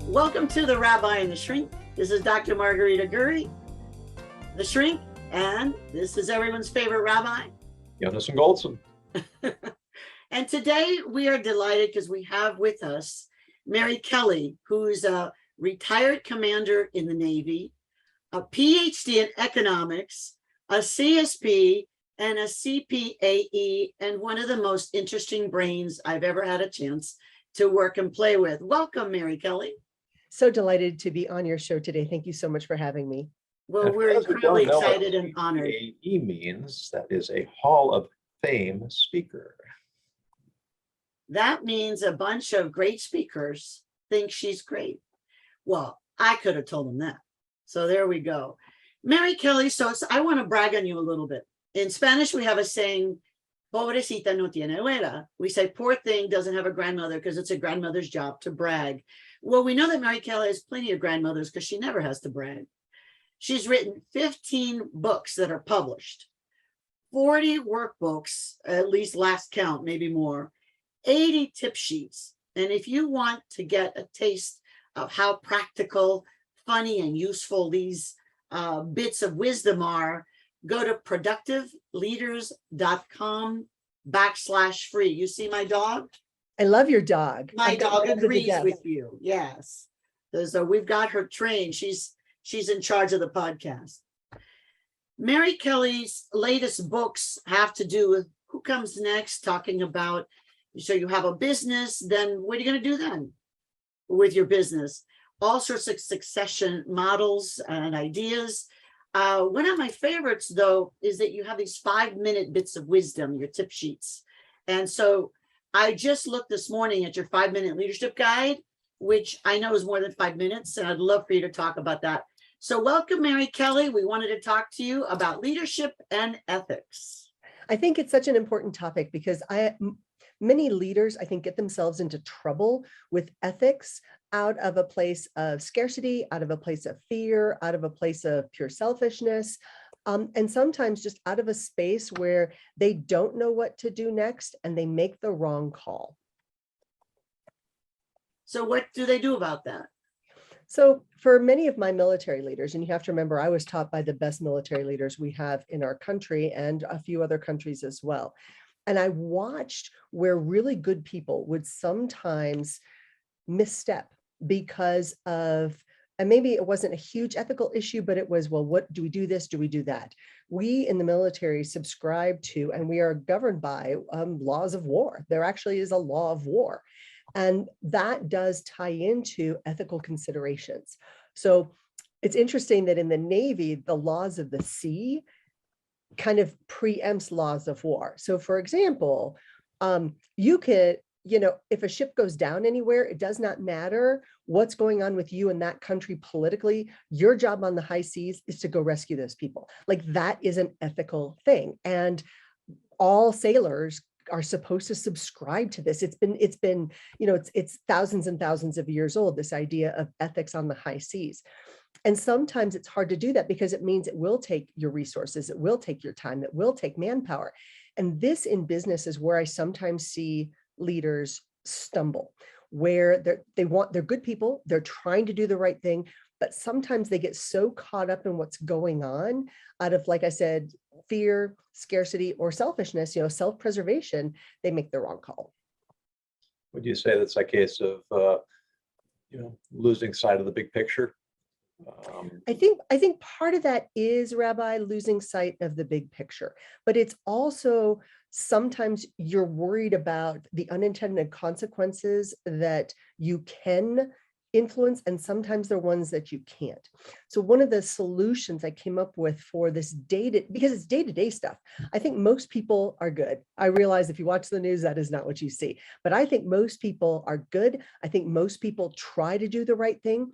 Welcome to the Rabbi and The Shrink. This is Dr. Margarita Gurri, The Shrink, and this is everyone's favorite rabbi, Yonason Goldson. And today we are delighted because we have with us Mary Kelly, who's a retired commander in the Navy, a PhD in economics, a CSP, and a CPAE, and one of the most interesting brains I've ever had a chance to work and play with. Welcome, Mary Kelly. So delighted to be on your show today. Thank you so much for having me. Well, we're incredibly excited and honored. CPAE means that is a Hall of Fame speaker. That means a bunch of great speakers think she's great. Well, I could have told them that. So there we go. Mary Kelly, so I want to brag on you a little bit. In Spanish, we have a saying, pobrecita no tiene abuela. We say, poor thing doesn't have a grandmother because it's a grandmother's job to brag. Well, we know that Mary Kelly has plenty of grandmothers because she never has to brag. She's written 15 books that are published, 40 workbooks, at least last count, maybe more, 80 tip sheets. And if you want to get a taste of how practical, funny, and useful these bits of wisdom are, go to productiveleaders.com/free. You see my dog? I love your dog. My dog agrees with you. Yes. So we've got her trained. She's in charge of the podcast. Mary Kelly's latest books have to do with who comes next, talking about, so you have a business, then what are you going to do then with your business? All sorts of succession models and ideas. One of my favorites, though, is that you have these 5-minute bits of wisdom, your tip sheets. And so I just looked this morning at your 5-minute leadership guide, which I know is more than 5 minutes, and I'd love for you to talk about that. So welcome, Mary Kelly. We wanted to talk to you about leadership and ethics. I think it's such an important topic because many leaders, I think, get themselves into trouble with ethics out of a place of scarcity, out of a place of fear, out of a place of pure selfishness, and sometimes just out of a space where they don't know what to do next and they make the wrong call. So what do they do about that? So for many of my military leaders, and you have to remember, I was taught by the best military leaders we have in our country and a few other countries as well. And I watched where really good people would sometimes misstep because of, and maybe it wasn't a huge ethical issue, but it was, well, what do we do this? Do we do that? We in the military subscribe to, and we are governed by laws of war. There actually is a law of war. And that does tie into ethical considerations. So it's interesting that in the Navy, the laws of the sea kind of preempts laws of war. So for example, you could, if a ship goes down anywhere, it does not matter what's going on with you in that country politically. Your job on the high seas is to go rescue those people. Like, that is an ethical thing. And all sailors are supposed to subscribe to this. It's been, it's thousands and thousands of years old, this idea of ethics on the high seas. And sometimes it's hard to do that because it means it will take your resources, it will take your time, it will take manpower. And this in business is where I sometimes see leaders stumble, where they're good people, they're trying to do the right thing, but sometimes they get so caught up in what's going on out of, like I said, fear, scarcity, or selfishness, self-preservation, they make the wrong call. Would you say that's a case of, losing sight of the big picture? I think part of that is, Rabbi, losing sight of the big picture, but it's also sometimes you're worried about the unintended consequences that you can influence, and sometimes they're ones that you can't. So one of the solutions I came up with for this because it's day-to-day stuff, I think most people are good. I realize if you watch the news, that is not what you see, but I think most people are good. I think most people try to do the right thing.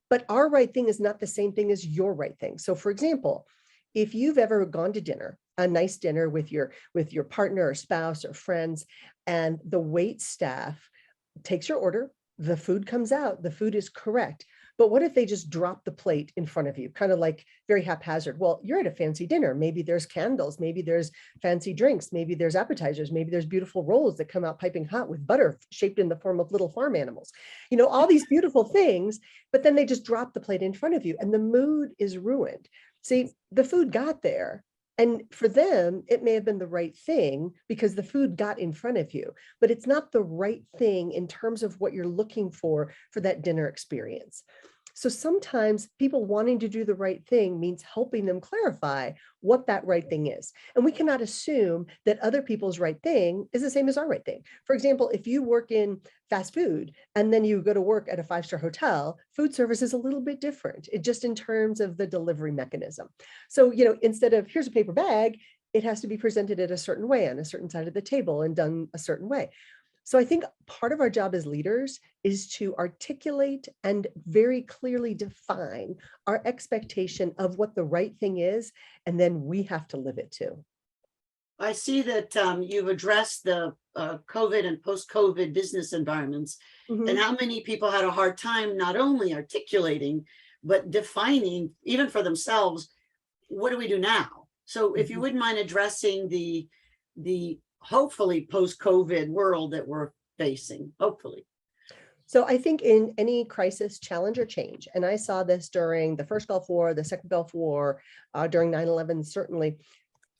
But our right thing is not the same thing as your right thing. So for example, if you've ever gone to dinner, a nice dinner with your partner or spouse or friends, and the wait staff takes your order, the food comes out, the food is correct, But what if they just drop the plate in front of you, kind of like very haphazard? Well, you're at a fancy dinner. Maybe there's candles, maybe there's fancy drinks, maybe there's appetizers, maybe there's beautiful rolls that come out piping hot with butter shaped in the form of little farm animals. All these beautiful things, but then they just drop the plate in front of you and the mood is ruined. See, the food got there. And for them, it may have been the right thing because the food got in front of you, but it's not the right thing in terms of what you're looking for that dinner experience. So sometimes people wanting to do the right thing means helping them clarify what that right thing is. And we cannot assume that other people's right thing is the same as our right thing. For example, if you work in fast food and then you go to work at a 5-star hotel, food service is a little bit different. It just in terms of the delivery mechanism. So, instead of here's a paper bag, it has to be presented in a certain way on a certain side of the table and done a certain way. So I think part of our job as leaders is to articulate and very clearly define our expectation of what the right thing is, and then we have to live it too. I see that you've addressed the COVID and post-COVID business environments and how many people had a hard time not only articulating, but defining, even for themselves, what do we do now? So if you wouldn't mind addressing the hopefully post-COVID world that we're facing, hopefully. So I think in any crisis, challenge, or change, and I saw this during the first Gulf War, the second Gulf War, during 9/11, certainly,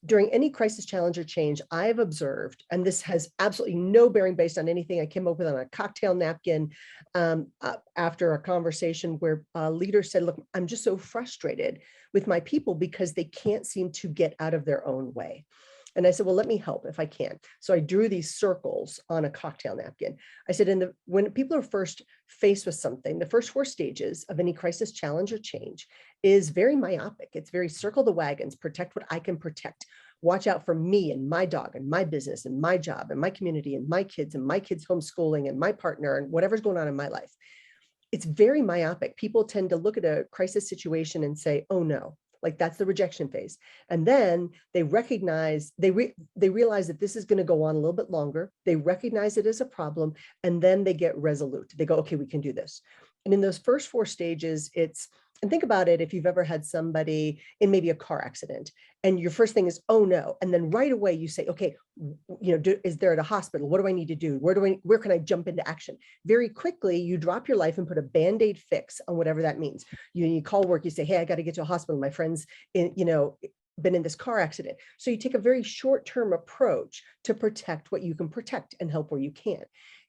during any crisis, challenge, or change, I've observed, and this has absolutely no bearing based on anything I came up with on a cocktail napkin after a conversation where a leader said, look, I'm just so frustrated with my people because they can't seem to get out of their own way. And I said, well, let me help if I can. So I drew these circles on a cocktail napkin. I said, when people are first faced with something, the first 4 stages of any crisis, challenge, or change is very myopic. It's very circle the wagons, protect what I can protect. Watch out for me and my dog and my business and my job and my community and my kids homeschooling and my partner and whatever's going on in my life. It's very myopic. People tend to look at a crisis situation and say, oh no. Like that's the rejection phase. And then they recognize, they realize that this is going to go on a little bit longer. They recognize it as a problem, and then they get resolute. They go, okay, we can do this. And in those first 4 stages, and think about it, if you've ever had somebody in maybe a car accident and your first thing is, oh no. And then right away you say, okay, is there at a hospital? What do I need to do? Where can I jump into action? Very quickly, you drop your life and put a Band-Aid fix on whatever that means. You call work, you say, hey, I got to get to a hospital. My friend's been in this car accident. So you take a very short-term approach to protect what you can protect and help where you can.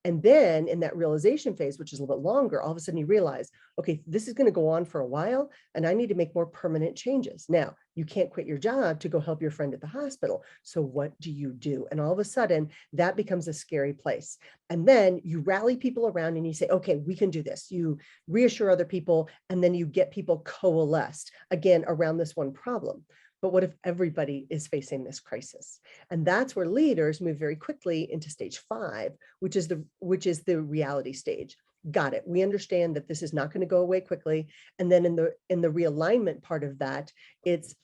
And then in that realization phase, which is a little bit longer, all of a sudden you realize, okay, this is going to go on for a while and I need to make more permanent changes. Now, you can't quit your job to go help your friend at the hospital. So what do you do? And all of a sudden that becomes a scary place. And then you rally people around and you say, okay, we can do this. You reassure other people, and then you get people coalesced again around this one problem. But what if everybody is facing this crisis? And that's where leaders move very quickly into stage 5, which is the reality stage. Got it. We understand that this is not going to go away quickly. And then in the realignment part of that, it's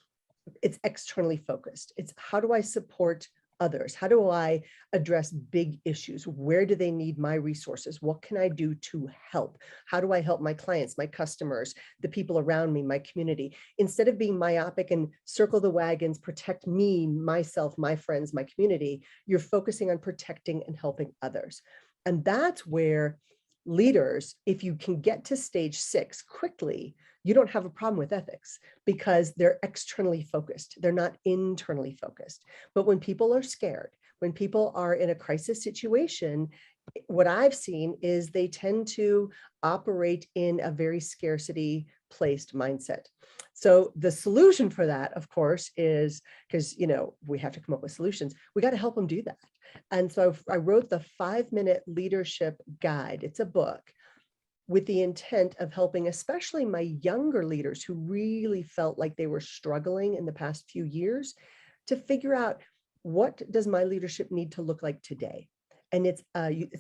externally focused. It's how do I support others? How do I address big issues? Where do they need my resources? What can I do to help? How do I help my clients, my customers, the people around me, my community? Instead of being myopic and circle the wagons, protect me, myself, my friends, my community, you're focusing on protecting and helping others. And that's where leaders, if you can get to stage 6 quickly, you don't have a problem with ethics because they're externally focused. They're not internally focused. But when people are scared, when people are in a crisis situation, what I've seen is they tend to operate in a very scarcity placed mindset. So the solution for that, of course, is because, we have to come up with solutions. We got to help them do that. And so I wrote the 5-minute leadership guide. It's a book with the intent of helping, especially my younger leaders who really felt like they were struggling in the past few years, to figure out what does my leadership need to look like today. And it's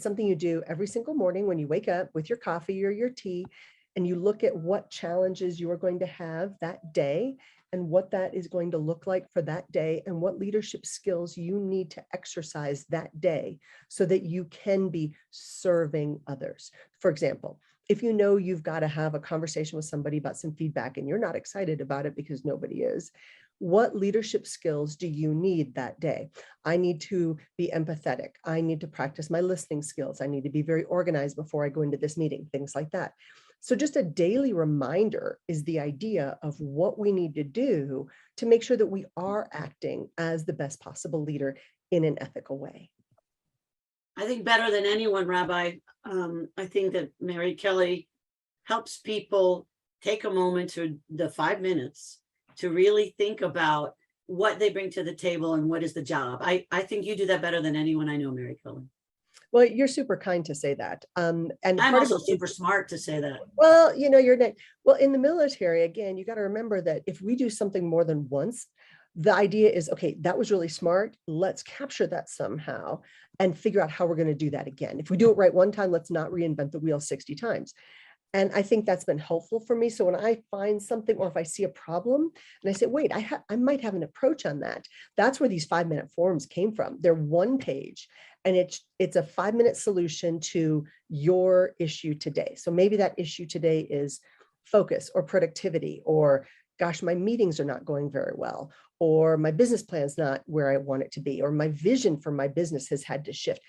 something you do every single morning when you wake up with your coffee or your tea, and you look at what challenges you are going to have that day and what that is going to look like for that day and what leadership skills you need to exercise that day so that you can be serving others. For example, If you know you've got to have a conversation with somebody about some feedback and you're not excited about it because nobody is, what leadership skills do you need that day? I need to be empathetic. I need to practice my listening skills. I need to be very organized before I go into this meeting, things like that. So just a daily reminder is the idea of what we need to do to make sure that we are acting as the best possible leader in an ethical way. I think better than anyone, Rabbi. I think that Mary Kelly helps people take a moment to the 5 minutes to really think about what they bring to the table and what is the job. I think you do that better than anyone I know, Mary Kelly. Well, you're super kind to say that. And I'm part of also it super smart to say that. well, you're not, well, in the military, again, you got to remember that if we do something more than once, the idea is, okay, that was really smart. Let's capture that somehow and figure out how we're going to do that again. If we do it right one time, let's not reinvent the wheel 60 times. And I think that's been helpful for me. So when I find something, or if I see a problem and I say, wait, I might have an approach on that. That's where these 5-minute forums came from. They're one page and it's a 5-minute solution to your issue today. So maybe that issue today is focus or productivity, or gosh, my meetings are not going very well, or my business plan is not where I want it to be, or my vision for my business has had to shift.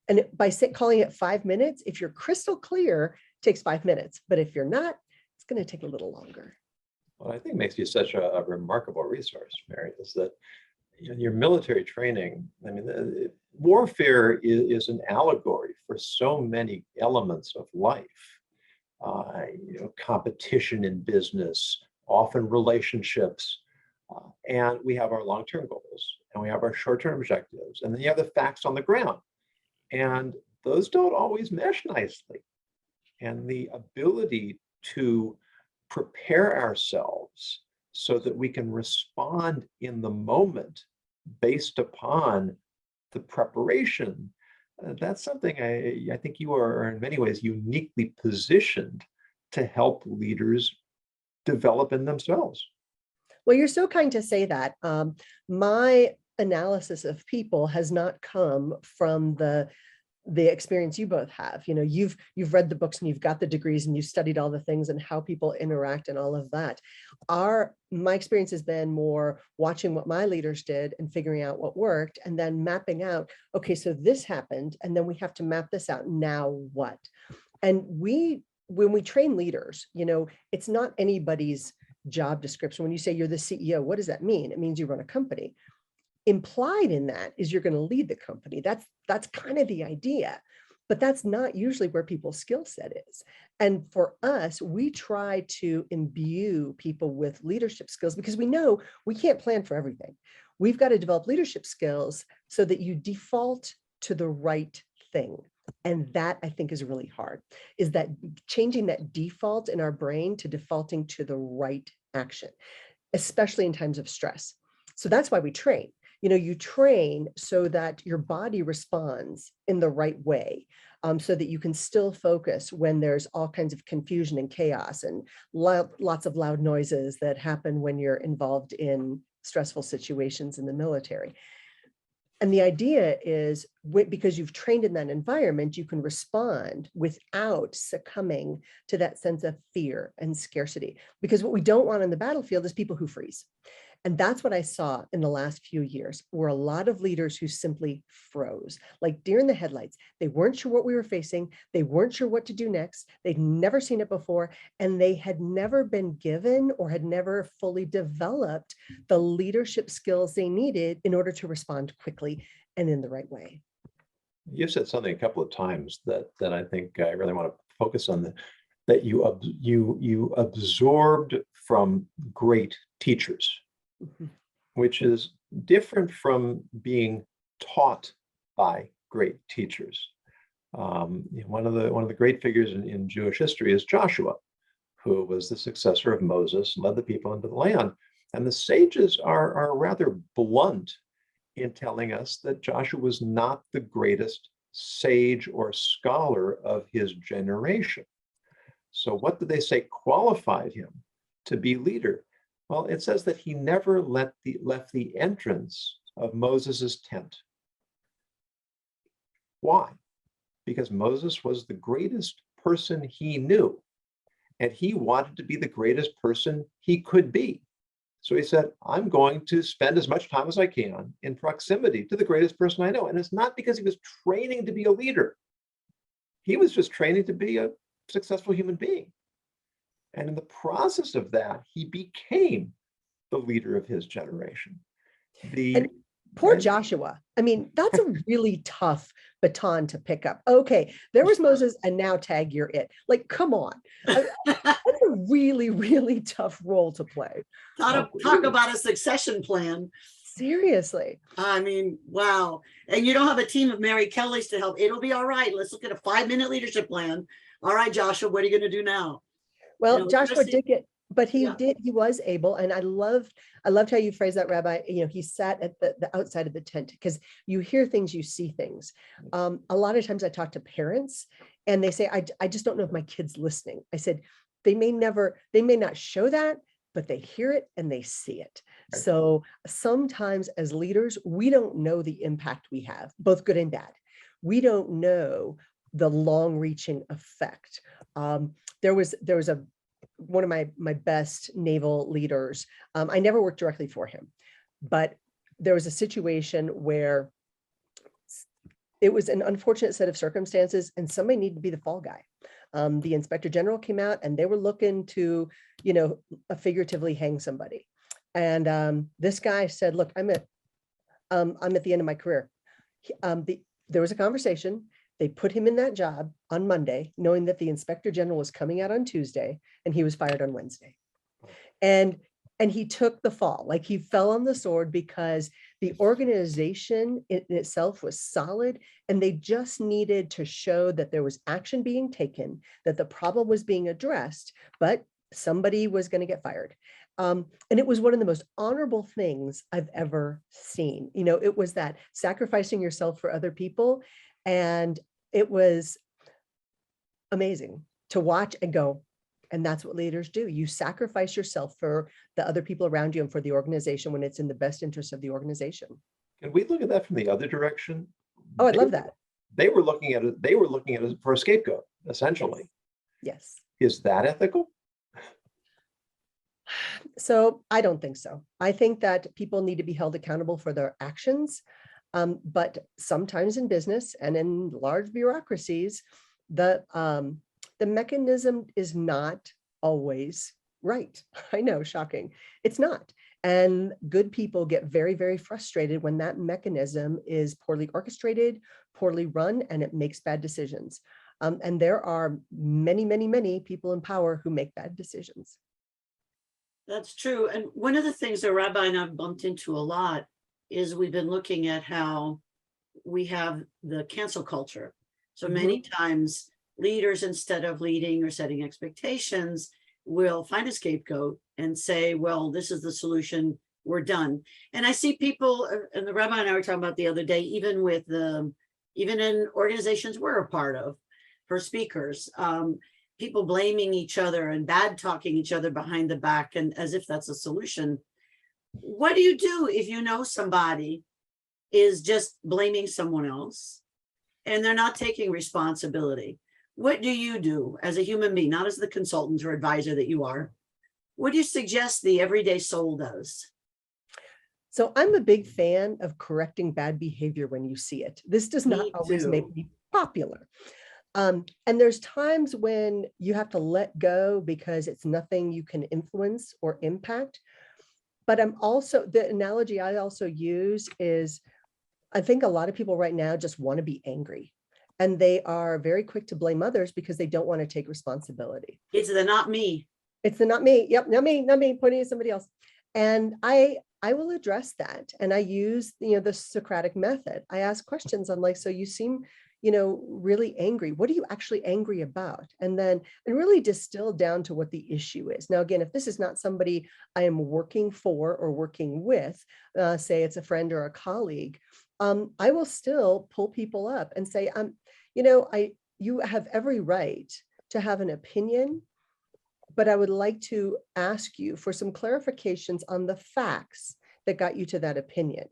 And by calling it 5 minutes, if you're crystal clear, it takes 5 minutes. But if you're not, it's going to take a little longer. What I think makes you such a remarkable resource, Mary, is that your military training, I mean, warfare is an allegory for so many elements of life. Competition in business, often relationships, and we have our long-term goals, and we have our short-term objectives, and then you have the facts on the ground, and those don't always mesh nicely. And the ability to prepare ourselves so that we can respond in the moment based upon the preparation, that's something I think you are in many ways uniquely positioned to help leaders develop in themselves. Well, you're so kind to say that. My analysis of people has not come from the experience you both have. You've read the books and you've got the degrees and you've studied all the things and how people interact and all of that. My experience has been more watching what my leaders did and figuring out what worked, and then mapping out, okay, so this happened, and then we have to map this out. Now what? And when we train leaders, it's not anybody's job description. When you say you're the CEO, what does that mean? It means you run a company. Implied in that is you're going to lead the company. That's kind of the idea, but that's not usually where people's skill set is. And for us, we try to imbue people with leadership skills because we know we can't plan for everything. We've got to develop leadership skills so that you default to the right thing. And that, I think, is really hard, is that changing that default in our brain to defaulting to the right action, especially in times of stress. So that's why we train. You train so that your body responds in the right way, so that you can still focus when there's all kinds of confusion and chaos and lots of loud noises that happen when you're involved in stressful situations in the military. And the idea is, because you've trained in that environment, you can respond without succumbing to that sense of fear and scarcity. Because what we don't want on the battlefield is people who freeze. And that's what I saw in the last few years, were a lot of leaders who simply froze, like deer in the headlights. They weren't sure what we were facing. They weren't sure what to do next. They'd never seen it before. And they had never been given or had never fully developed the leadership skills they needed in order to respond quickly and in the right way. You said something a couple of times that I think I really want to focus on, that you absorbed from great teachers. Mm-hmm. Which is different from being taught by great teachers. One of the great figures in Jewish history is Joshua, who was the successor of Moses, led the people into the land. And the sages are rather blunt in telling us that Joshua was not the greatest sage or scholar of his generation. So what did they say qualified him to be leader? Well, it says that he never left the entrance of Moses's tent. Why? Because Moses was the greatest person he knew. And he wanted to be the greatest person he could be. So he said, I'm going to spend as much time as I can in proximity to the greatest person I know. And it's not because he was training to be a leader. He was just training to be a successful human being. And in the process of that, he became the leader of his generation. And poor Joshua. I mean, that's a really tough baton to pick up. Okay, there was Moses, and now tag, you're it. Like, come on. That's a really, really tough role to play. Talk about a succession plan. Seriously. I mean, wow. And you don't have a team of Mary Kellys to help. It'll be all right. Let's look at a 5-minute leadership plan. All right, Joshua, what are you going to do now? Well, Joshua did get, but he was able, and I loved how you phrased that, Rabbi. He sat at the outside of the tent, because you hear things, you see things. A lot of times I talk to parents and they say, I just don't know if my kid's listening. I said, they may not show that, but they hear it and they see it. Right. So sometimes as leaders, we don't know the impact we have, both good and bad. We don't know the long-reaching effect. There was one of my best naval leaders. I never worked directly for him, but there was a situation where it was an unfortunate set of circumstances and somebody needed to be the fall guy. The inspector general came out and they were looking to, figuratively hang somebody. And this guy said, look, I'm at the end of my career. There was a conversation. They put him in that job on Monday, knowing that the inspector general was coming out on Tuesday, and he was fired on Wednesday. And he took the fall, like he fell on the sword, because the organization in itself was solid, and they just needed to show that there was action being taken, that the problem was being addressed, but somebody was going to get fired. And it was one of the most honorable things I've ever seen. It was that sacrificing yourself for other people. And it was amazing to watch and go, and that's what leaders do. You sacrifice yourself for the other people around you and for the organization when it's in the best interest of the organization. Can we look at that from the other direction? Oh, I'd love that. They were looking at it for a scapegoat, essentially. Yes. Is that ethical? So I don't think so. I think that people need to be held accountable for their actions. But sometimes in business and in large bureaucracies, the mechanism is not always right. I know, shocking. It's not. And good people get very, very frustrated when that mechanism is poorly orchestrated, poorly run, and it makes bad decisions. And there are many, many, many people in power who make bad decisions. That's true. And one of the things that Rabbi and I've bumped into a lot is we've been looking at how we have the cancel culture. So many times leaders, instead of leading or setting expectations, will find a scapegoat and say, well, this is the solution, we're done. And I see people, and the Rabbi and I were talking about the other day, even in organizations we're a part of, for speakers, people blaming each other and bad talking each other behind the back, and as if that's a solution. What do you do if you know somebody is just blaming someone else and they're not taking responsibility? What do you do as a human being, not as the consultant or advisor that you are? What do you suggest the everyday soul does? So I'm a big fan of correcting bad behavior when you see it. This does not always make me popular. And there's times when you have to let go because it's nothing you can influence or impact. But the analogy I also use is, I think a lot of people right now just want to be angry, and they are very quick to blame others because they don't want to take responsibility. It's the not me. It's the not me. Yep, not me, pointing at somebody else. And I will address that. And I use, the Socratic method. I ask questions. I'm like, so you seem, really angry. What are you actually angry about? And really distill down to what the issue is. Now, again, if this is not somebody I am working for or working with, say it's a friend or a colleague, I will still pull people up and say, you have every right to have an opinion, but I would like to ask you for some clarifications on the facts that got you to that opinion?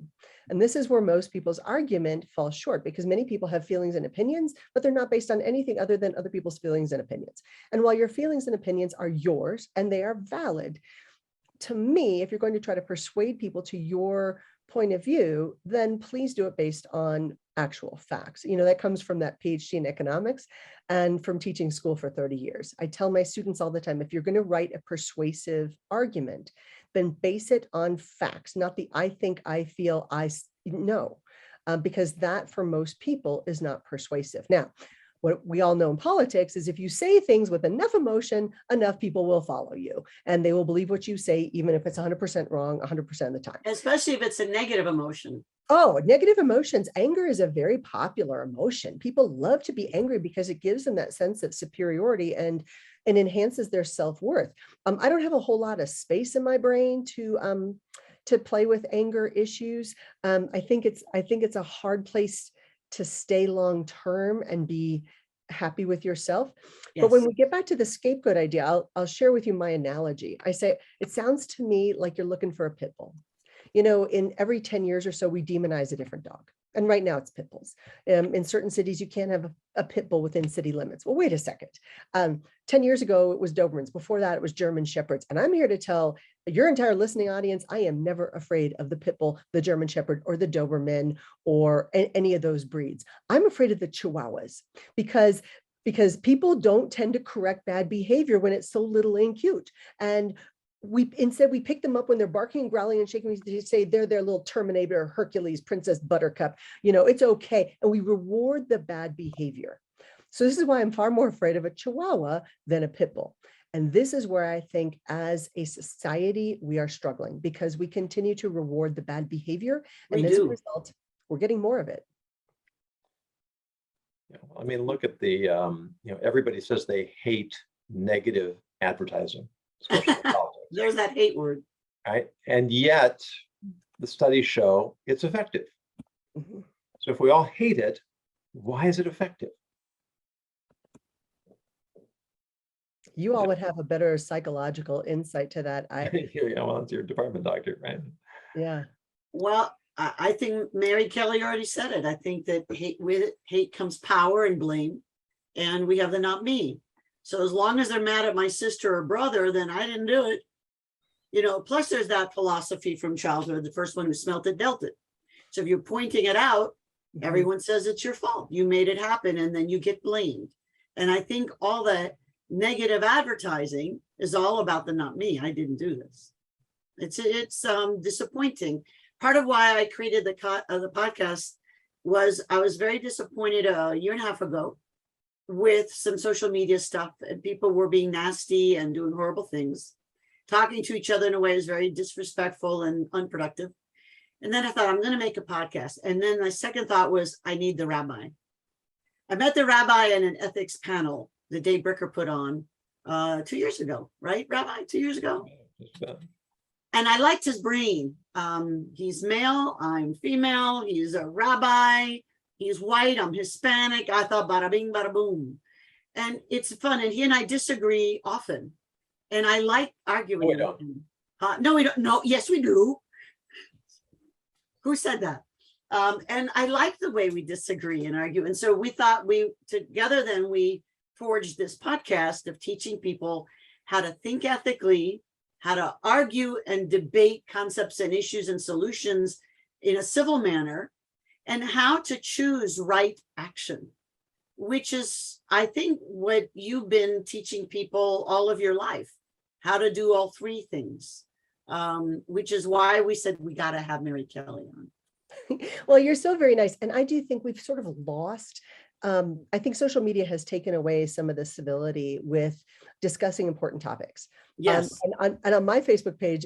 And this is where most people's argument falls short, because many people have feelings and opinions, but they're not based on anything other than other people's feelings and opinions. And while your feelings and opinions are yours and they are valid, to me, if you're going to try to persuade people to your point of view, then please do it based on actual facts. That comes from that PhD in economics and from teaching school for 30 years. I tell my students all the time, if you're going to write a persuasive argument, then base it on facts, not the I think, I feel, I know, because that for most people is not persuasive. Now, what we all know in politics is if you say things with enough emotion, enough people will follow you and they will believe what you say, even if it's 100% wrong 100% of the time. Especially if it's a negative emotion. Oh, negative emotions. Anger is a very popular emotion. People love to be angry because it gives them that sense of superiority and enhances their self-worth. I don't have a whole lot of space in my brain to play with anger issues. I think it's a hard place to stay long term and be happy with yourself. Yes. But when we get back to the scapegoat idea, I'll share with you my analogy. I say, it sounds to me like you're looking for a pit bull. In every 10 years or so, we demonize a different dog. And right now it's pit bulls. In certain cities, you can't have a pit bull within city limits. Well, wait a second. 10 years ago, it was Dobermans. Before that, it was German Shepherds. And I'm here to tell your entire listening audience, I am never afraid of the pit bull, the German Shepherd, or the Doberman, or any of those breeds. I'm afraid of the Chihuahuas because people don't tend to correct bad behavior when it's so little and cute. And we pick them up when they're barking and growling and shaking. We say they're their little Terminator, Hercules, Princess Buttercup. It's okay. And we reward the bad behavior. So this is why I'm far more afraid of a Chihuahua than a pit bull. And this is where I think as a society, we are struggling because we continue to reward the bad behavior. And as a result, we're getting more of it. I mean, look at the, everybody says they hate negative advertising, especially in politics. There's that hate word. Right. And yet the studies show it's effective. Mm-hmm. So if we all hate it, why is it effective? You all would have a better psychological insight to that. Well, it's your department doctor, right? Yeah. Well, I think Mary Kelly already said it. I think that with hate comes power and blame, and we have the not me. So as long as they're mad at my sister or brother, then I didn't do it. Plus there's that philosophy from childhood, the first one who smelt it, dealt it. So if you're pointing it out, everyone says it's your fault. You made it happen, and then you get blamed. And I think all that negative advertising is all about the not me. I didn't do this. It's disappointing. Part of why I created the podcast was I was very disappointed a year and a half ago with some social media stuff, and people were being nasty and doing horrible things, talking to each other in a way that was very disrespectful and unproductive. And then I thought, I'm going to make a podcast. And then my second thought was, I need the rabbi. I met the rabbi in an ethics panel that Dave Bricker put on 2 years ago, right, Rabbi? 2 years ago. And I liked his brain. He's male, I'm female. He's a rabbi. He's white, I'm Hispanic. I thought bada bing, bada boom. And it's fun. And he and I disagree often. And I like arguing with him. No, we don't. No, yes, we do. Who said that? And I like the way we disagree and argue. And so we thought we forged this podcast of teaching people how to think ethically, how to argue and debate concepts and issues and solutions in a civil manner, and how to choose right action, which is, I think, what you've been teaching people all of your life, how to do all three things, which is why we said we got to have Mary Kelly on. Well, you're so very nice. And I do think we've sort of lost, I think social media has taken away some of the civility with discussing important topics. Yes. And on my Facebook page,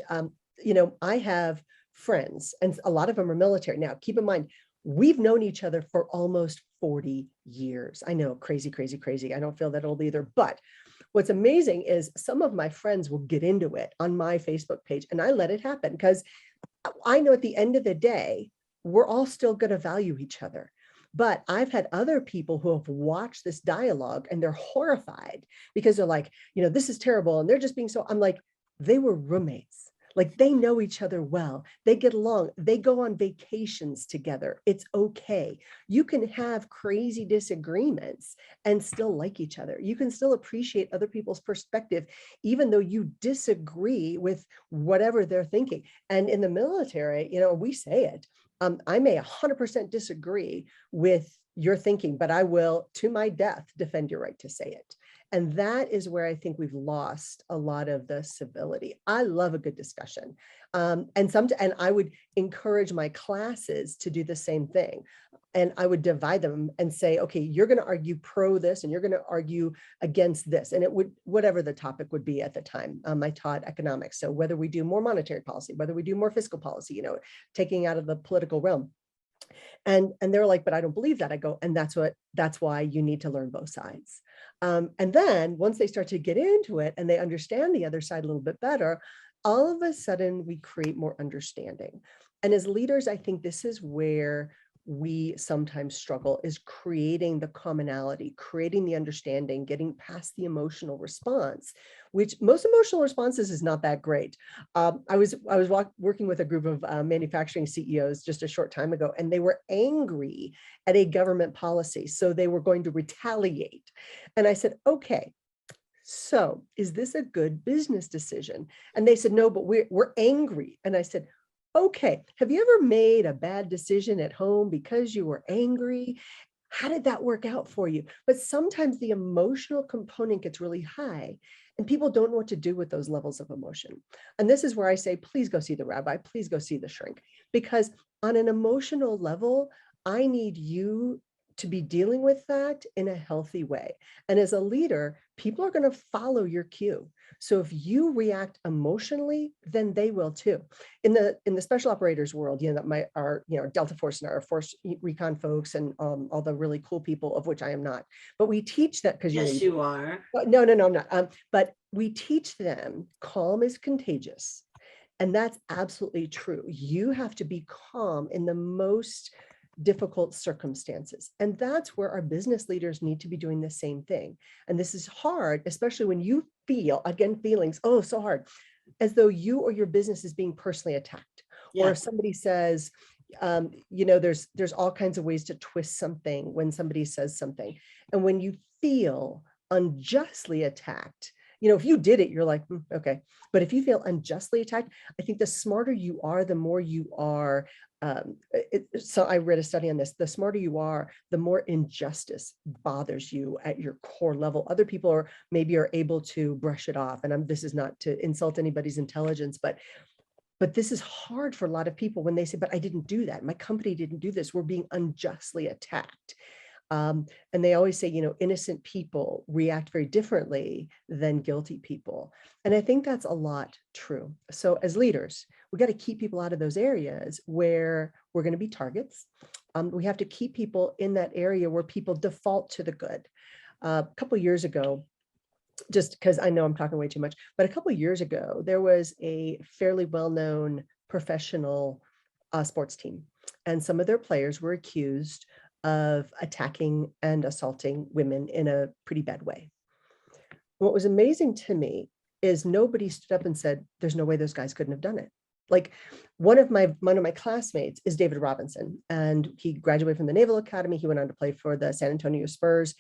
I have friends, and a lot of them are military. Now, keep in mind, we've known each other for almost 40 years. I know, crazy, crazy, crazy. I don't feel that old either. But what's amazing is some of my friends will get into it on my Facebook page, and I let it happen because I know at the end of the day, we're all still going to value each other. But I've had other people who have watched this dialogue and they're horrified because they're like, this is terrible. And they're just being so, I'm like, they were roommates. Like they know each other well. They get along. They go on vacations together. It's okay. You can have crazy disagreements and still like each other. You can still appreciate other people's perspective, even though you disagree with whatever they're thinking. And in the military, we say it. I may 100% disagree with your thinking, but I will, to my death, defend your right to say it. And that is where I think we've lost a lot of the civility. I love a good discussion. And I would encourage my classes to do the same thing. And I would divide them and say, okay, you're going to argue pro this and you're going to argue against this. And it would, whatever the topic would be at the time. I taught economics. So whether we do more monetary policy, whether we do more fiscal policy, taking out of the political realm. And they're like, but I don't believe that. I go, and that's why you need to learn both sides. And then once they start to get into it and they understand the other side a little bit better, all of a sudden we create more understanding. And as leaders, I think this is where we sometimes struggle, is creating the commonality, creating the understanding, getting past the emotional response, which most emotional responses is not that great. I was working with a group of manufacturing CEOs just a short time ago, and they were angry at a government policy. So they were going to retaliate. And I said, okay, so is this a good business decision? And they said, no, but we're angry. And I said, okay, have you ever made a bad decision at home because you were angry? How did that work out for you? But sometimes the emotional component gets really high and people don't know what to do with those levels of emotion. And this is where I say, please go see the rabbi, please go see the shrink, because on an emotional level, I need you to be dealing with that in a healthy way. And as a leader, people are going to follow your cue. So if you react emotionally, then they will too. In the special operators world, our Delta Force and our Force Recon folks and all the really cool people, of which I am not, but we teach that because yes, you are. No, I'm not. But we teach them calm is contagious, and that's absolutely true. You have to be calm in the most difficult circumstances. And that's where our business leaders need to be doing the same thing. And this is hard, especially when you feel, again, feelings, oh, so hard, as though you or your business is being personally attacked. Yeah. Or if somebody says, there's all kinds of ways to twist something when somebody says something. And when you feel unjustly attacked, if you did it, you're like, okay. But if you feel unjustly attacked, I think the smarter you are, the more you are. So I read a study on this. The smarter you are, the more injustice bothers you at your core level. Other people are able to brush it off. And this is not to insult anybody's intelligence, but this is hard for a lot of people when they say, but I didn't do that. My company didn't do this. We're being unjustly attacked. And they always say, innocent people react very differently than guilty people. And I think that's a lot true. So as leaders, we got to keep people out of those areas where we're going to be targets. We have to keep people in that area where people default to the good. A couple of years ago, just because I know I'm talking way too much, but a couple of years ago, there was a fairly well-known professional sports team, and some of their players were accused of attacking and assaulting women in a pretty bad way. What was amazing to me is nobody stood up and said, there's no way those guys couldn't have done it. Like one of my classmates is David Robinson, and he graduated from the Naval Academy. He went on to play for the San Antonio Spurs.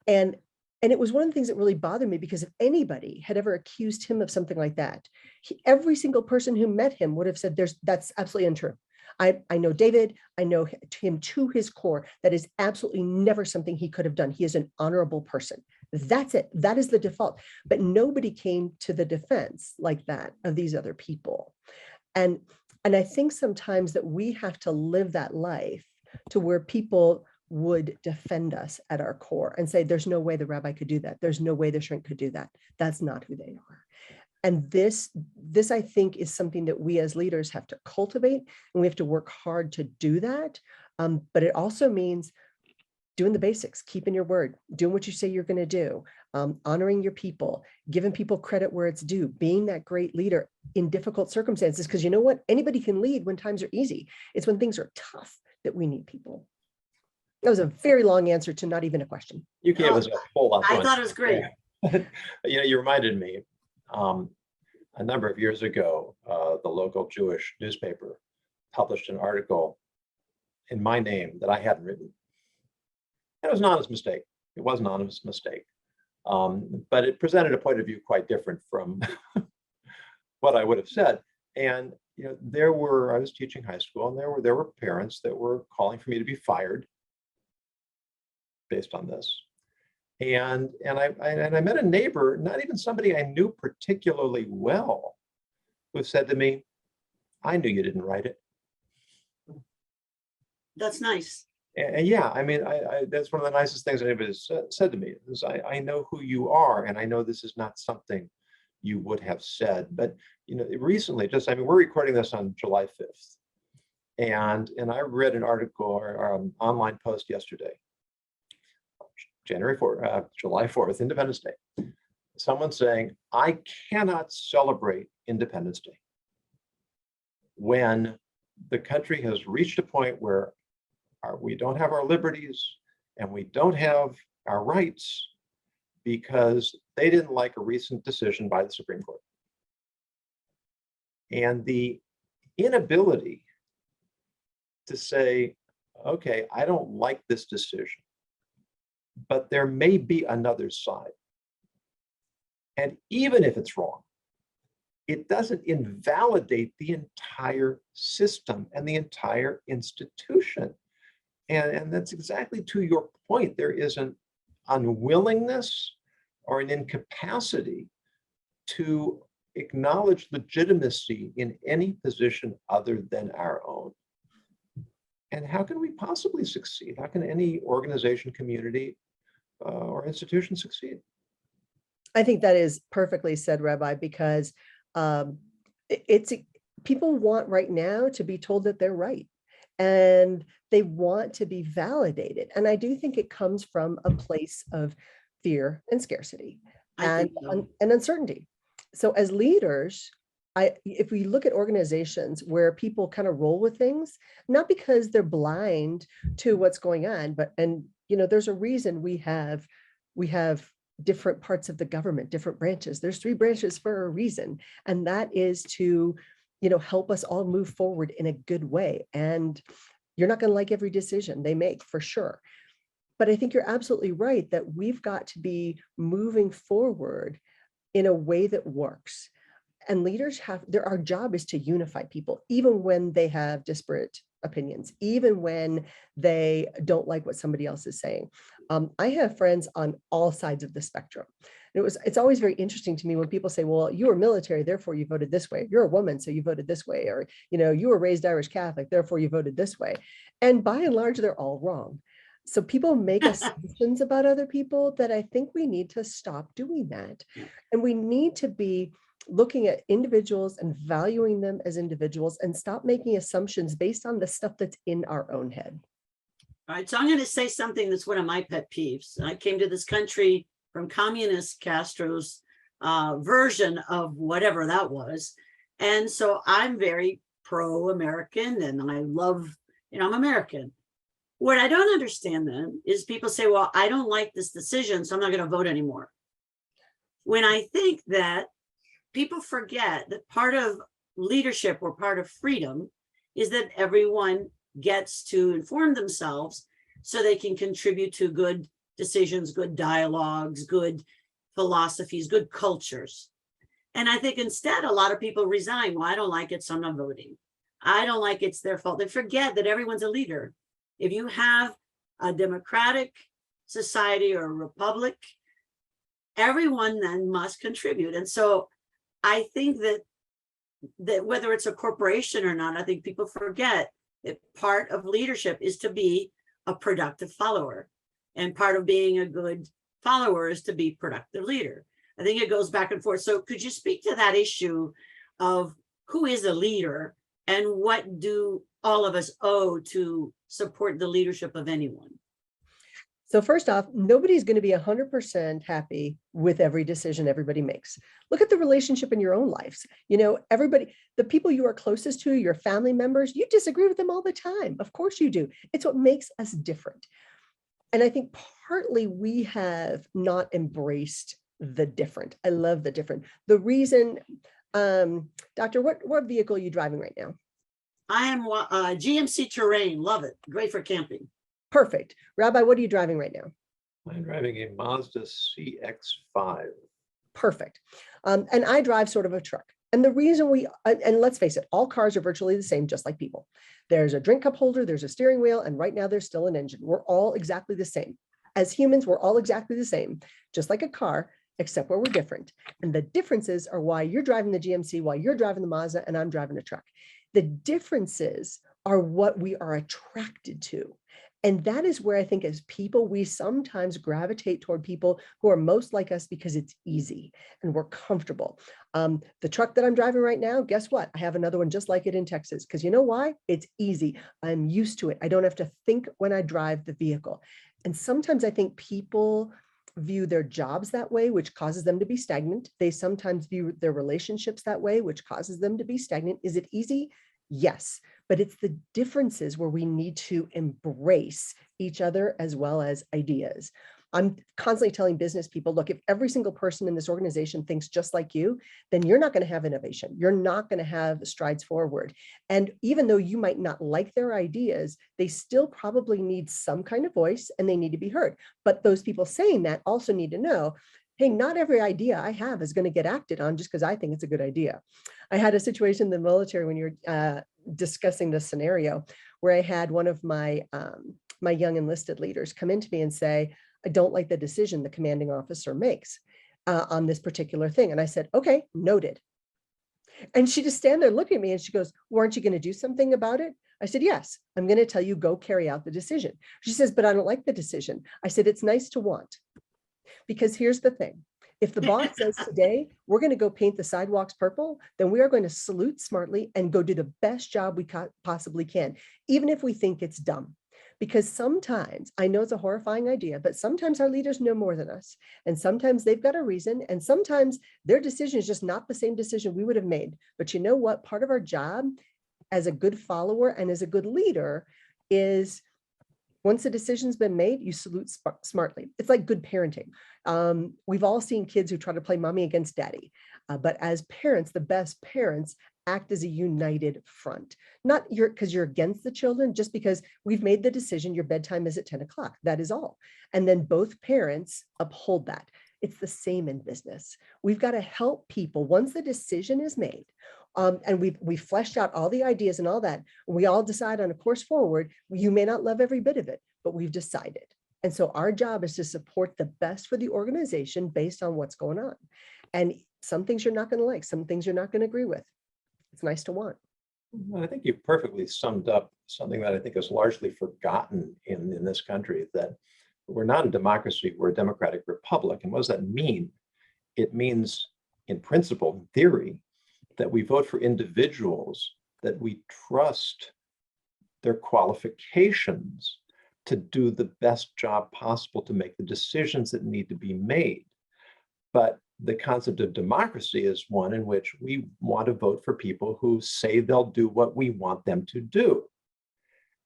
And it was one of the things that really bothered me, because if anybody had ever accused him of something like that, every single person who met him would have said, that's absolutely untrue. I know David, I know him to his core. That is absolutely never something he could have done. He is an honorable person. That's it. That is the default. But nobody came to the defense like that of these other people. And I think sometimes that we have to live that life to where people would defend us at our core and say, there's no way the rabbi could do that. There's no way the shrink could do that. That's not who they are. And this I think is something that we as leaders have to cultivate, and we have to work hard to do that. But it also means doing the basics, keeping your word, doing what you say you're going to do, honoring your people, giving people credit where it's due, being that great leader in difficult circumstances. Because you know what? Anybody can lead when times are easy. It's when things are tough that we need people. That was a very long answer to not even a question. You gave us a whole lot. I thought it was great. You reminded me. a number of years ago, the local Jewish newspaper published an article in my name that I hadn't written. And it was an honest mistake. It was an honest mistake. But it presented a point of view quite different from what I would have said. And I was teaching high school, and there were parents that were calling for me to be fired based on this. And I met a neighbor, not even somebody I knew particularly well, who said to me, "I knew you didn't write it." That's nice. And yeah, I mean, that's one of the nicest things anybody said to me is I know who you are, and I know this is not something you would have said. But recently, we're recording this on July 5th, and I read an article or an online post yesterday, July 4th, Independence Day. Someone saying, "I cannot celebrate Independence Day when the country has reached a point where we don't have our liberties and we don't have our rights because they didn't like a recent decision by the Supreme Court." And the inability to say, okay, I don't like this decision, but there may be another side. And even if it's wrong, it doesn't invalidate the entire system and the entire institution. And that's exactly to your point. There is an unwillingness or an incapacity to acknowledge legitimacy in any position other than our own. And how can we possibly succeed? How can any organization, community, or institution succeed? I think that is perfectly said, Rabbi, because it's people want right now to be told that they're right. And they want to be validated. And I do think it comes from a place of fear and scarcity and uncertainty. So as leaders, if we look at organizations where people kind of roll with things, not because they're blind to what's going on, but there's a reason we have different parts of the government, different branches. There's 3 branches for a reason, and that is to help us all move forward in a good way. And you're not going to like every decision they make, for sure. But I think you're absolutely right that we've got to be moving forward in a way that works. And leaders our job is to unify people, even when they have disparate opinions, even when they don't like what somebody else is saying. I have friends on all sides of the spectrum. It's always very interesting to me when people say, well, you were military, therefore you voted this way. You're a woman, so you voted this way. Or, you were raised Irish Catholic, therefore you voted this way. And by and large, they're all wrong. So people make assumptions about other people that I think we need to stop doing that. And we need to be looking at individuals and valuing them as individuals and stop making assumptions based on the stuff that's in our own head. All right, so I'm going to say something that's one of my pet peeves. I came to this country from communist Castro's version of whatever that was. And so I'm very pro-American and I love, I'm American. What I don't understand then is people say, well, I don't like this decision, so I'm not going to vote anymore. When I think that people forget that part of leadership or part of freedom is that everyone gets to inform themselves so they can contribute to good decisions, good dialogues, good philosophies, good cultures. And I think instead, a lot of people resign. Well, I don't like it, so I'm not voting. I don't like it's their fault. They forget that everyone's a leader. If you have a democratic society or a republic, everyone then must contribute. And so I think that whether it's a corporation or not, I think people forget that part of leadership is to be a productive follower. And part of being a good follower is to be a productive leader. I think it goes back and forth. So could you speak to that issue of who is a leader and what do all of us owe to support the leadership of anyone? So first off, nobody's going to be 100% happy with every decision everybody makes. Look at the relationship in your own lives. Everybody, the people you are closest to, your family members, you disagree with them all the time. Of course you do. It's what makes us different. And I think partly we have not embraced the different. I love the different. The reason Doctor, what vehicle are you driving right now? I am GMC Terrain. Love it. Great for camping. Perfect. Rabbi, what are you driving right now? I'm driving a Mazda CX-5. Perfect. And I drive sort of a truck. And the reason and let's face it, all cars are virtually the same, just like people. There's a drink cup holder, there's a steering wheel, and right now there's still an engine. We're all exactly the same. As humans, we're all exactly the same, just like a car, except where we're different. And the differences are why you're driving the GMC, why you're driving the Mazda, and I'm driving a truck. The differences are what we are attracted to. And that is where I think as people, we sometimes gravitate toward people who are most like us because it's easy and we're comfortable. The truck that I'm driving right now, guess what? I have another one just like it in Texas, because you know why? It's easy. I'm used to it. I don't have to think when I drive the vehicle. And sometimes I think people view their jobs that way, which causes them to be stagnant. They sometimes view their relationships that way, which causes them to be stagnant. Is it easy? Yes, but it's the differences where we need to embrace each other as well as ideas. I'm constantly telling business people, look, if every single person in this organization thinks just like you, then you're not going to have innovation. You're not going to have strides forward. And even though you might not like their ideas, they still probably need some kind of voice and they need to be heard. But those people saying that also need to know, hey, not every idea I have is going to get acted on just because I think it's a good idea. I had a situation in the military when you're discussing this scenario where I had one of my my young enlisted leaders come into me and say, I don't like the decision the commanding officer makes on this particular thing. And I said, okay, noted. And she just stand there looking at me and she goes, well, aren't you going to do something about it? I said, yes, I'm going to tell you, go carry out the decision. She says, but I don't like the decision. I said, it's nice to want. Because here's the thing. If the boss says today, we're going to go paint the sidewalks purple, then we are going to salute smartly and go do the best job we possibly can, even if we think it's dumb. Because sometimes, I know it's a horrifying idea, but sometimes our leaders know more than us. And sometimes they've got a reason. And sometimes their decision is just not the same decision we would have made. But you know what? Part of our job as a good follower and as a good leader is, once a decision's been made, you salute smartly. It's like good parenting. We've all seen kids who try to play mommy against daddy. But as parents, the best parents act as a united front. Not because you're against the children, just because we've made the decision your bedtime is at 10 o'clock. That is all. And then both parents uphold that. It's the same in business. We've got to help people once the decision is made. And we've fleshed out all the ideas and all that. We all decide on a course forward. You may not love every bit of it, but we've decided. And so our job is to support the best for the organization based on what's going on. And some things you're not going to like, some things you're not going to agree with. It's nice to want. I think you perfectly summed up something that I think is largely forgotten in this country, that we're not a democracy, we're a democratic republic. And what does that mean? It means, in principle, in theory, that we vote for individuals that we trust their qualifications to do the best job possible to make the decisions that need to be made. But the concept of democracy is one in which we want to vote for people who say they'll do what we want them to do.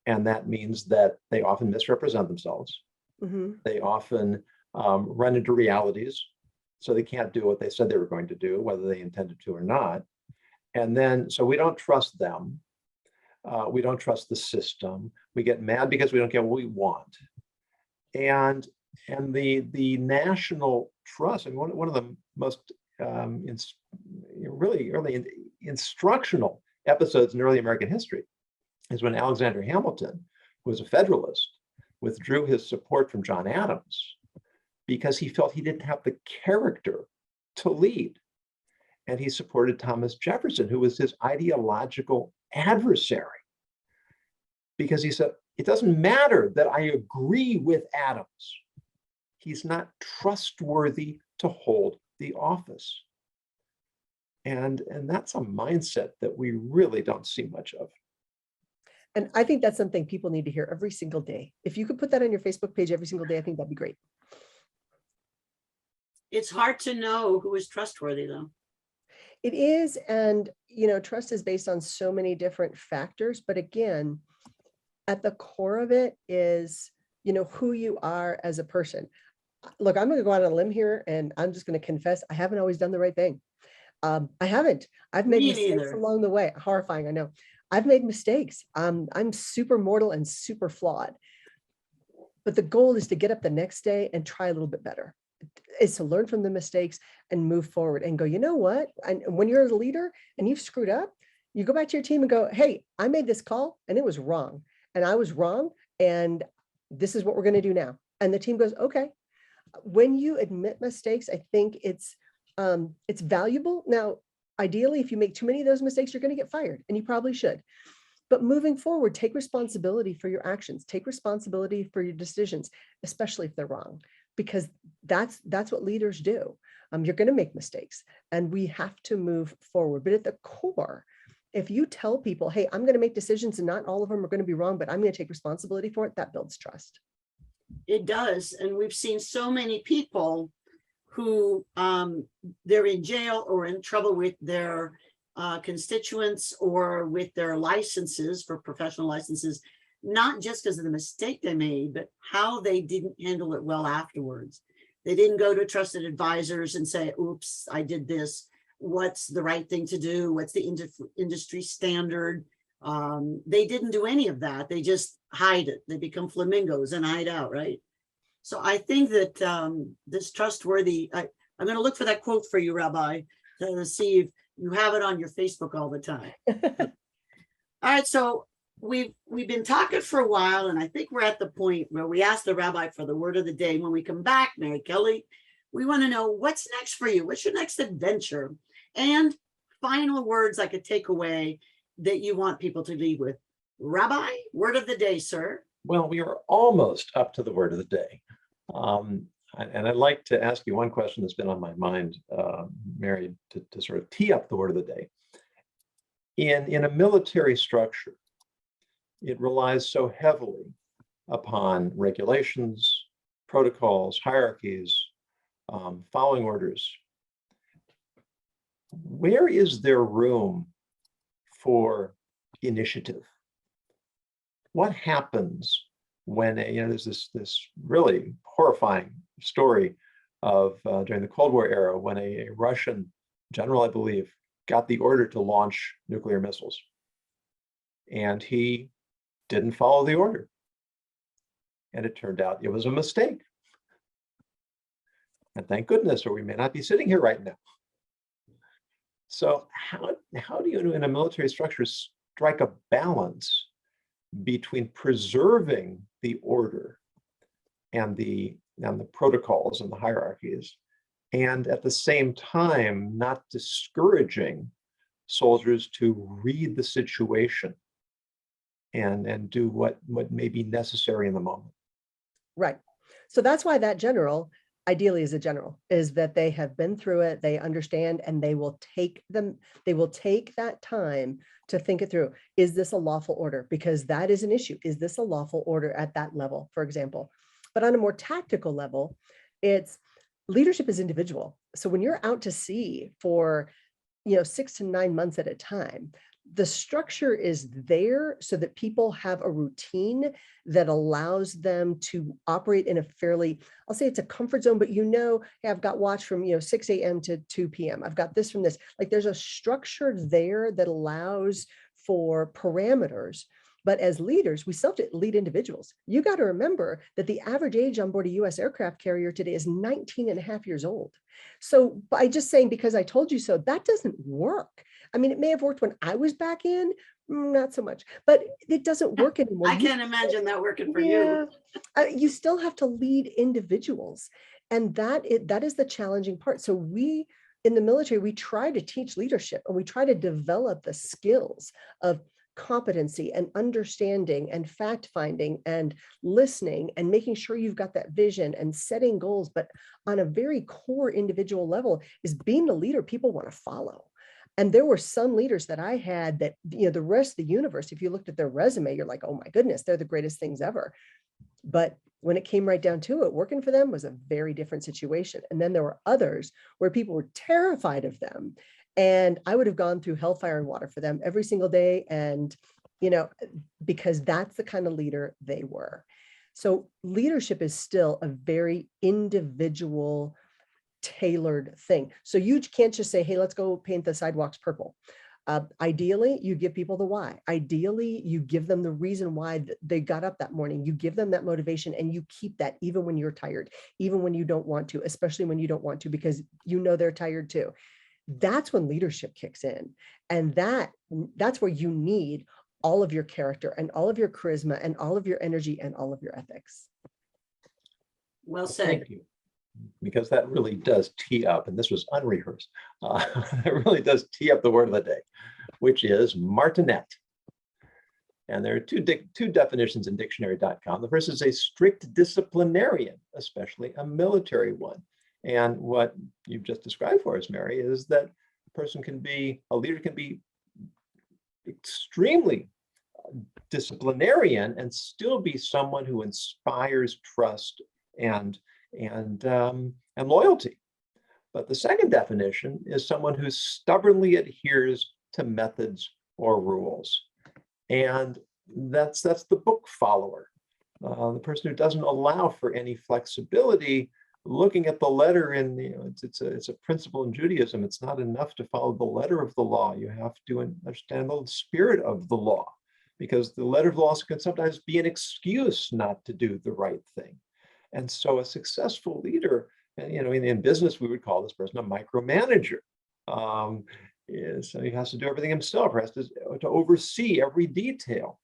And that means that they often misrepresent themselves. Mm-hmm. They often run into realities, so they can't do what they said they were going to do, whether they intended to or not. And then, so we don't trust them. We don't trust the system. We get mad because we don't get what we want. And the national trust, I mean, one of the most really early instructional episodes in early American history is when Alexander Hamilton, who was a Federalist, withdrew his support from John Adams because he felt he didn't have the character to lead. And he supported Thomas Jefferson, who was his ideological adversary, because he said, it doesn't matter that I agree with Adams. He's not trustworthy to hold the office. And that's a mindset that we really don't see much of. And I think that's something people need to hear every single day. If you could put that on your Facebook page every single day, I think that'd be great. It's hard to know who is trustworthy, though. It is. And, trust is based on so many different factors. But again, at the core of it is, who you are as a person. Look, I'm going to go out on a limb here and I'm just going to confess, I haven't always done the right thing. I haven't. I've made Me mistakes neither. along the way. Horrifying, I know. I've made mistakes. I'm super mortal and super flawed. But the goal is to get up the next day and try a little bit better. Is to learn from the mistakes and move forward and go, you know what? And when you're a leader and you've screwed up, you go back to your team and go, hey, I made this call and it was wrong. And I was wrong. And this is what we're going to do now. And the team goes, okay. When you admit mistakes, I think it's valuable. Now, ideally, if you make too many of those mistakes, you're going to get fired, and you probably should. But moving forward, take responsibility for your actions, take responsibility for your decisions, especially if they're wrong, because that's what leaders do. You're going to make mistakes and we have to move forward. But at the core, if you tell people, hey, I'm going to make decisions and not all of them are going to be wrong, but I'm going to take responsibility for it, that builds trust. It does. And we've seen so many people who they're in jail or in trouble with their constituents or with their licenses for professional licenses, not just because of the mistake they made, but how they didn't handle it well afterwards. They didn't go to trusted advisors and say, oops, I did this. What's the right thing to do? What's the industry standard? They didn't do any of that. They just hide it. They become flamingos and hide out, right? So I think that this trustworthy, I'm going to look for that quote for you, Rabbi, to see if you have it on your Facebook all the time. All right, so we've been talking for a while, and I think we're at the point where we ask the rabbi for the word of the day. When we come back, Mary Kelly, we want to know what's next for you. What's your next adventure? And final words like a takeaway that you want people to leave with. Rabbi, word of the day, sir. Well, we are almost up to the word of the day. And I'd like to ask you one question that's been on my mind, Mary, to sort of tee up the word of the day. In a military structure, it relies so heavily upon regulations, protocols, hierarchies, following orders. Where is there room for initiative? What happens when there's this really horrifying story of during the Cold War era when a Russian general, I believe, got the order to launch nuclear missiles, and he didn't follow the order, and it turned out it was a mistake. And thank goodness, or we may not be sitting here right now. So how do you, in a military structure, strike a balance between preserving the order and the protocols and the hierarchies, and at the same time not discouraging soldiers to read the situation and do what may be necessary in the moment? Right. So that's why that general, ideally as a general, is that they have been through it, they understand, and they will take that time to think it through. Is this a lawful order? Because that is an issue. Is this a lawful order at that level, for example? But on a more tactical level, it's leadership is individual. So when you're out to sea for 6 to 9 months at a time, the structure is there so that people have a routine that allows them to operate in a fairly, I'll say it's a comfort zone, but hey, I've got watch from 6 a.m. to 2 p.m. I've got this from this. Like there's a structure there that allows for parameters. But as leaders, we still have to lead individuals. You got to remember that the average age on board a U.S. aircraft carrier today is 19 and a half years old. So by just saying, because I told you so, that doesn't work. I mean, it may have worked when I was back in, not so much, but it doesn't work anymore. I can't imagine that working for you. You still have to lead individuals. And that is the challenging part. So we, in the military, we try to teach leadership and we try to develop the skills of competency and understanding and fact finding and listening and making sure you've got that vision and setting goals. But on a very core individual level is being the leader people want to follow. And there were some leaders that I had that, the rest of the universe, if you looked at their resume, you're like, oh my goodness, they're the greatest things ever. But when it came right down to it, working for them was a very different situation. And then there were others where people were terrified of them. And I would have gone through hellfire and water for them every single day. And, because that's the kind of leader they were. So leadership is still a very individual tailored thing. So you can't just say, hey, let's go paint the sidewalks purple. Ideally, you give people the why. Ideally, you give them the reason why they got up that morning. You give them that motivation, and you keep that even when you're tired, even when you don't want to, especially when you don't want to, because you know they're tired too. That's when leadership kicks in. And that's where you need all of your character and all of your charisma and all of your energy and all of your ethics. Well said. Thank you. Because that really does tee up, and this was unrehearsed, it really does tee up the word of the day, which is martinet. And there are two definitions in dictionary.com. The first is a strict disciplinarian, especially a military one. And what you've just described for us, Mary, is that a leader can be extremely disciplinarian and still be someone who inspires trust and loyalty. But the second definition is someone who stubbornly adheres to methods or rules. And that's the book follower, the person who doesn't allow for any flexibility. Looking at the letter it's a principle in Judaism. It's not enough to follow the letter of the law. You have to understand the spirit of the law, because the letter of the law can sometimes be an excuse not to do the right thing. And so a successful leader, and in business, we would call this person a micromanager. So he has to do everything himself, or has to oversee every detail.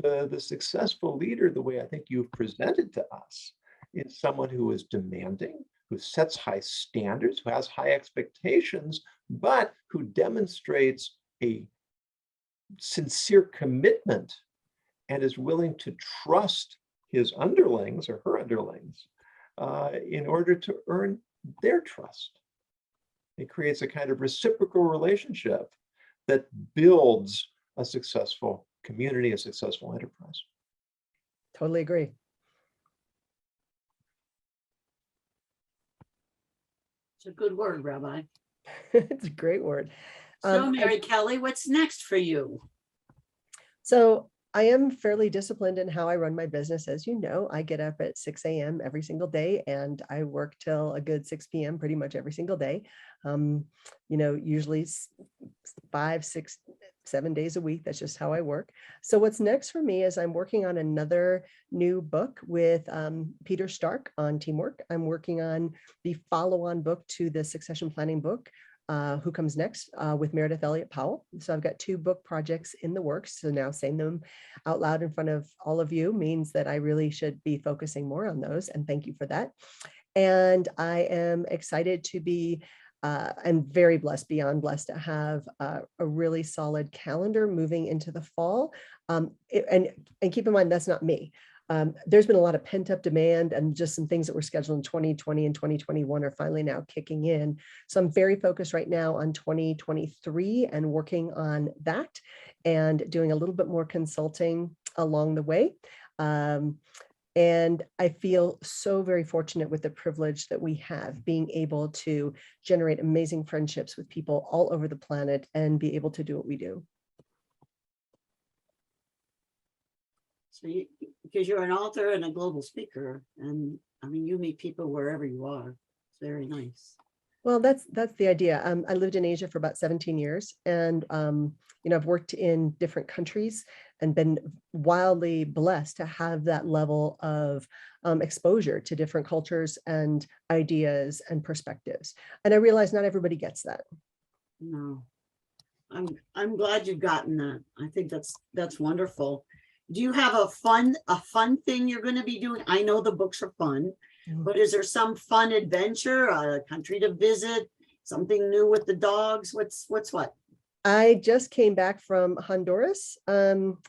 The successful leader, the way I think you've presented to us, is someone who is demanding, who sets high standards, who has high expectations, but who demonstrates a sincere commitment and is willing to trust his underlings or her underlings in order to earn their trust. It creates a kind of reciprocal relationship that builds a successful community, a successful enterprise. Totally agree. It's a good word, Rabbi. It's a great word. So, Mary Kelly, what's next for you? So I am fairly disciplined in how I run my business. As you know, I get up at 6 a.m. every single day, and I work till a good 6 p.m. pretty much every single day. Usually 5, 6, 7 days a week. That's just how I work. So what's next for me is I'm working on another new book with Peter Stark on teamwork. I'm working on the follow-on book to the succession planning book, Who Comes Next, with Meredith Elliott Powell. So I've got 2 book projects in the works. So now saying them out loud in front of all of you means that I really should be focusing more on those. And thank you for that. And I am excited to be and very blessed, beyond blessed, to have a really solid calendar moving into the fall. And keep in mind, that's not me. There's been a lot of pent up demand, and just some things that were scheduled in 2020 and 2021 are finally now kicking in. So I'm very focused right now on 2023 and working on that and doing a little bit more consulting along the way. And I feel so very fortunate with the privilege that we have, being able to generate amazing friendships with people all over the planet and be able to do what we do. So because you're an author and a global speaker, and you meet people wherever you are. It's very nice. Well, that's the idea. I lived in Asia for about 17 years, and I've worked in different countries and been wildly blessed to have that level of exposure to different cultures and ideas and perspectives. And I realize not everybody gets that. No, I'm glad you've gotten that. I think that's wonderful. Do you have a fun thing you're going to be doing? I know the books are fun, but is there some fun adventure, a country to visit, something new with the dogs? What's what? I just came back from Honduras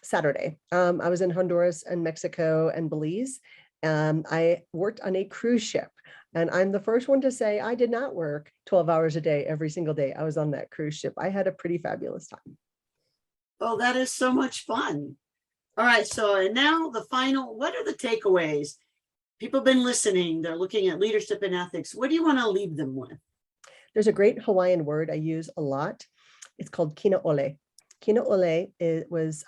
Saturday. I was in Honduras and Mexico and Belize. I worked on a cruise ship, and I'm the first one to say I did not work 12 hours a day every single day I was on that cruise ship. I had a pretty fabulous time. Oh, that is so much fun. All right. So, and now the final, what are the takeaways? People have been listening. They're looking at leadership and ethics. What do you want to leave them with? There's a great Hawaiian word I use a lot. It's called kina ole. Kina ole was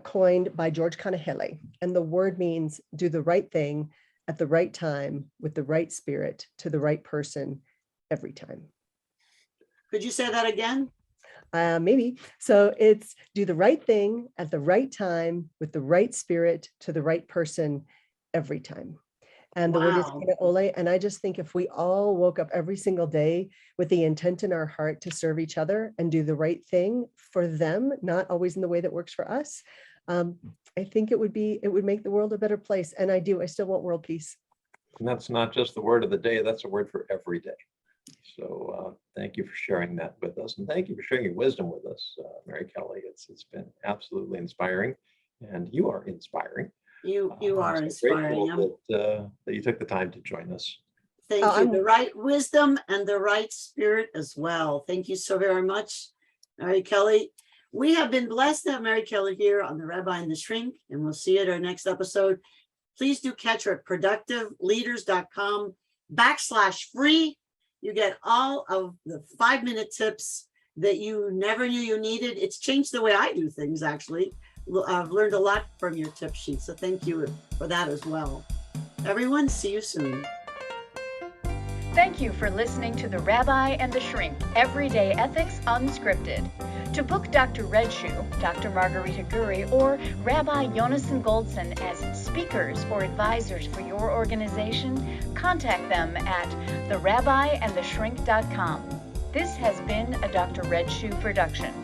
coined by George Kanahele. And the word means do the right thing at the right time with the right spirit to the right person every time. Could you say that again? Maybe. So it's do the right thing at the right time with the right spirit to the right person every time. And the word is Wow. ole. And I just think if we all woke up every single day with the intent in our heart to serve each other and do the right thing for them, not always in the way that works for us, I think it would make the world a better place. And I still want world peace. And that's not just the word of the day, that's a word for every day. So thank you for sharing that with us. And thank you for sharing your wisdom with us, Mary Kelly. It's been absolutely inspiring. And you are inspiring. You are So inspiring. grateful that you took the time to join us. Thank you. The right wisdom and the right spirit as well. Thank you so very much, Mary Kelly. We have been blessed to have Mary Kelly here on the Rabbi and the Shrink, and we'll see you at our next episode. Please do catch her at productiveleaders.com/free. You get all of the 5-minute tips that you never knew you needed. It's changed the way I do things, actually. I've learned a lot from your tip sheet, so thank you for that as well. Everyone, see you soon. Thank you for listening to the Rabbi and the Shrink, Everyday Ethics Unscripted. To book Dr. Red Shoe, Dr. Margarita Gurri, or Rabbi Yonason Goldson as speakers or advisors for your organization, contact them at therabbiandtheshrink.com. This has been a Dr. Red Shoe production.